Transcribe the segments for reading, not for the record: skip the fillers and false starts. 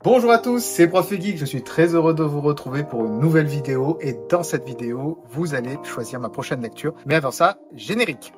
Bonjour à tous, c'est Prof Geek, je suis très heureux de vous retrouver pour une nouvelle vidéo et dans cette vidéo, vous allez choisir ma prochaine lecture. Mais avant ça, générique.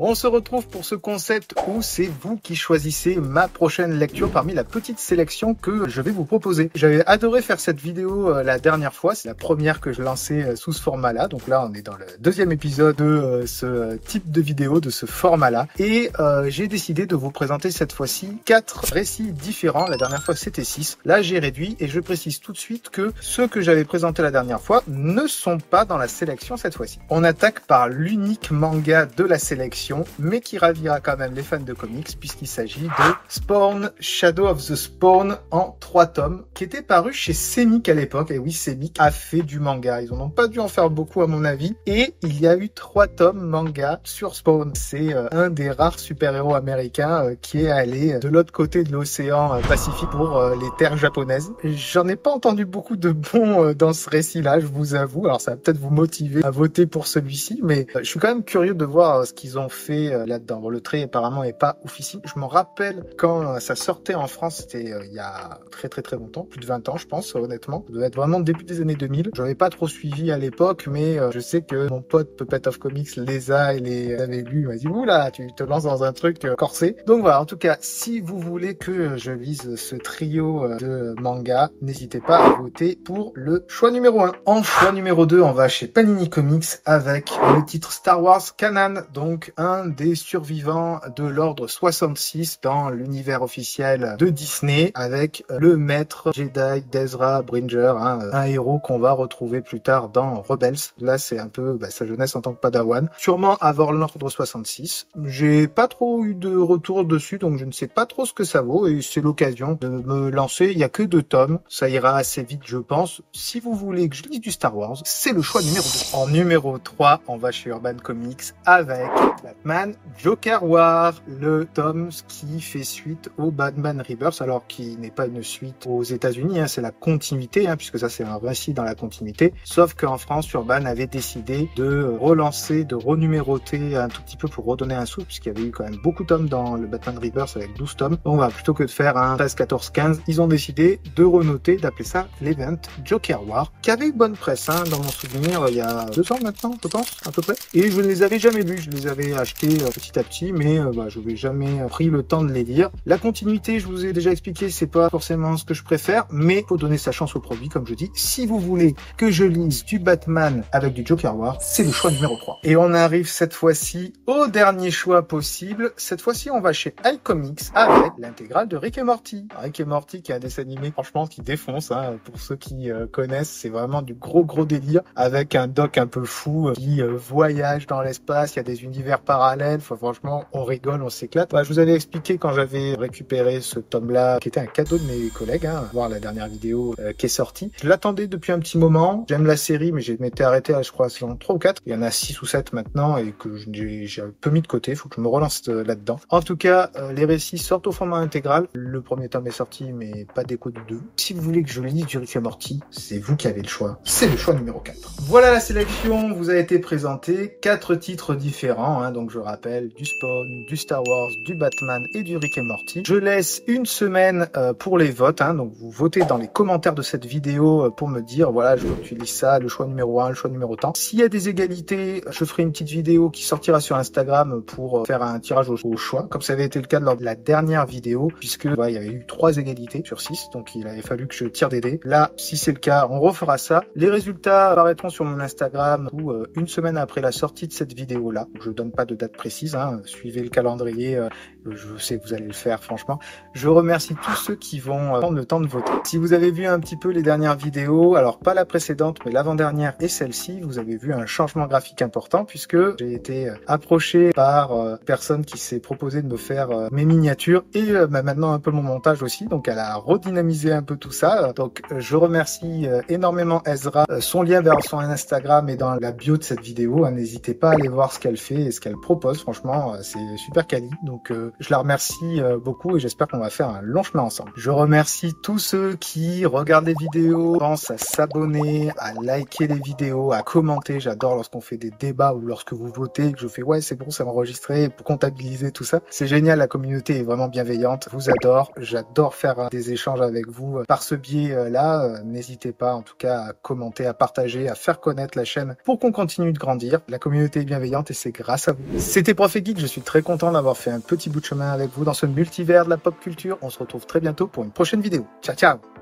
On se retrouve pour ce concept où c'est vous qui choisissez ma prochaine lecture parmi la petite sélection que je vais vous proposer. J'avais adoré faire cette vidéo la dernière fois, c'est la première que je lançais sous ce format-là. Donc là, on est dans le deuxième épisode de ce type de vidéo, de ce format-là. Et j'ai décidé de vous présenter cette fois-ci 4 récits différents. La dernière fois, c'était 6. Là, j'ai réduit et je précise tout de suite que ceux que j'avais présentés la dernière fois ne sont pas dans la sélection cette fois-ci. On attaque par l'unique manga de la sélection, mais qui ravira quand même les fans de comics puisqu'il s'agit de Spawn, Shadow of the Spawn en 3 tomes qui était paru chez Semic à l'époque. Et oui, Semic a fait du manga. Ils n'ont pas dû en faire beaucoup à mon avis. Et il y a eu 3 tomes manga sur Spawn. C'est un des rares super-héros américains qui est allé de l'autre côté de l'océan Pacifique pour les terres japonaises. J'en ai pas entendu beaucoup de bons dans ce récit-là, je vous avoue. Alors ça va peut-être vous motiver à voter pour celui-ci, mais je suis quand même curieux de voir ce qu'ils ont fait là-dedans. Bon, le trait apparemment est pas oufissime. Je me rappelle quand ça sortait en France, c'était il y a très longtemps, plus de 20 ans je pense, honnêtement. Ça devait être vraiment début des années 2000. Je n'avais pas trop suivi à l'époque, mais je sais que mon pote Puppet of Comics les a et les avait lus. Il m'a dit oula, tu te lances dans un truc corsé. Donc voilà, en tout cas, si vous voulez que je lise ce trio de manga, n'hésitez pas à voter pour le choix numéro 1. En choix numéro 2, on va chez Panini Comics avec le titre Star Wars Kanan, donc un des survivants de l'ordre 66 dans l'univers officiel de Disney, avec le maître Jedi d'Ezra Bridger, un héros qu'on va retrouver plus tard dans Rebels. Là, c'est un peu sa jeunesse en tant que Padawan. Sûrement avant l'ordre 66. J'ai pas trop eu de retour dessus, donc je ne sais pas trop ce que ça vaut, et c'est l'occasion de me lancer. Il y a que 2 tomes, ça ira assez vite, je pense. Si vous voulez que je lise du Star Wars, c'est le choix numéro 2. En numéro 3, on va chez Urban Comics avec Batman Joker War, le tome qui fait suite au Batman Rebirth, alors qui n'est pas une suite aux États-Unis, c'est la continuité, puisque ça c'est un récit dans la continuité, sauf qu'en France, Urban avait décidé de relancer, de renuméroter un tout petit peu pour redonner un souffle, puisqu'il y avait eu quand même beaucoup de tomes dans le Batman Rebirth avec 12 tomes. Donc plutôt que de faire un 13, 14, 15, ils ont décidé de renoter, d'appeler ça l'event Joker War, qui avait une bonne presse, dans mon souvenir, il y a 2 ans maintenant, je pense, à peu près. Et je ne les avais jamais lus, je les avais achetés petit à petit, mais je n'avais jamais pris le temps de les lire. La continuité, je vous ai déjà expliqué, c'est pas forcément ce que je préfère, mais faut donner sa chance au produit, comme je dis. Si vous voulez que je lise du Batman avec du Joker War, c'est le choix numéro 3. Et on arrive cette fois-ci au dernier choix possible. Cette fois-ci, on va chez iComics avec l'intégrale de Rick et Morty. Rick et Morty, qui est un dessin animé, franchement, qui défonce, pour ceux qui connaissent, c'est vraiment du gros délire, avec un doc un peu fou qui voyage dans l'espace, il y a des univers parallèles, franchement, on rigole, on s'éclate. Je vous avais expliqué quand j'avais récupéré ce tome-là, qui était un cadeau de mes collègues, voir la dernière vidéo qui est sortie. Je l'attendais depuis un petit moment, j'aime la série, mais je m'étais arrêté à, je crois, saison 3 ou 4. Il y en a 6 ou 7 maintenant, et que j'ai un peu mis de côté, faut que je me relance là-dedans. En tout cas, les récits sortent au format intégral. Le premier tome est sorti, mais pas d'écho du 2. Si vous voulez que je lise du Rick et Morty, c'est vous qui avez le choix. C'est le choix numéro 4. Voilà, la sélection vous a été présentée. 4 titres différents, donc je rappelle, du Spawn, du Star Wars, du Batman et du Rick et Morty. Je laisse une semaine pour les votes, donc vous votez dans les commentaires de cette vidéo pour me dire, voilà, je veux que tu lises ça, le choix numéro 1, le choix numéro tant. S'il y a des égalités, je ferai une petite vidéo qui sortira sur Instagram pour faire un tirage au choix, comme ça avait été le cas lors de la dernière vidéo, puisque il y avait eu 3 égalités sur 6, donc il avait fallu que je tire des dés. Là, si c'est le cas, on refera ça. Les résultats apparaîtront sur mon Instagram ou une semaine après la sortie de cette vidéo-là. Je donne pas de date précise, suivez le calendrier, je sais que vous allez le faire, franchement. Je remercie tous ceux qui vont prendre le temps de voter. Si vous avez vu un petit peu les dernières vidéos, alors pas la précédente, mais l'avant-dernière et celle-ci, vous avez vu un changement graphique important, puisque j'ai été approché par personne qui s'est proposé de me faire mes miniatures et maintenant un peu mon montage aussi, donc elle a redynamisé un peu tout ça. Donc je remercie énormément Ezra. Son lien vers son Instagram est dans la bio de cette vidéo, n'hésitez pas à aller voir ce qu'elle fait et ce qu'elle propose. Franchement, c'est super quali. Donc, je la remercie beaucoup et j'espère qu'on va faire un long chemin ensemble. Je remercie tous ceux qui regardent les vidéos, pensent à s'abonner, à liker les vidéos, à commenter. J'adore lorsqu'on fait des débats ou lorsque vous votez, que je fais ouais, c'est bon, c'est enregistré pour comptabiliser tout ça. C'est génial, la communauté est vraiment bienveillante. Je vous adore. J'adore faire des échanges avec vous par ce biais-là. N'hésitez pas en tout cas à commenter, à partager, à faire connaître la chaîne pour qu'on continue de grandir. La communauté est bienveillante et c'est grâce à vous. C'était Prof et Geek, je suis très content d'avoir fait un petit bout de chemin avec vous dans ce multivers de la pop culture. On se retrouve très bientôt pour une prochaine vidéo. Ciao, ciao!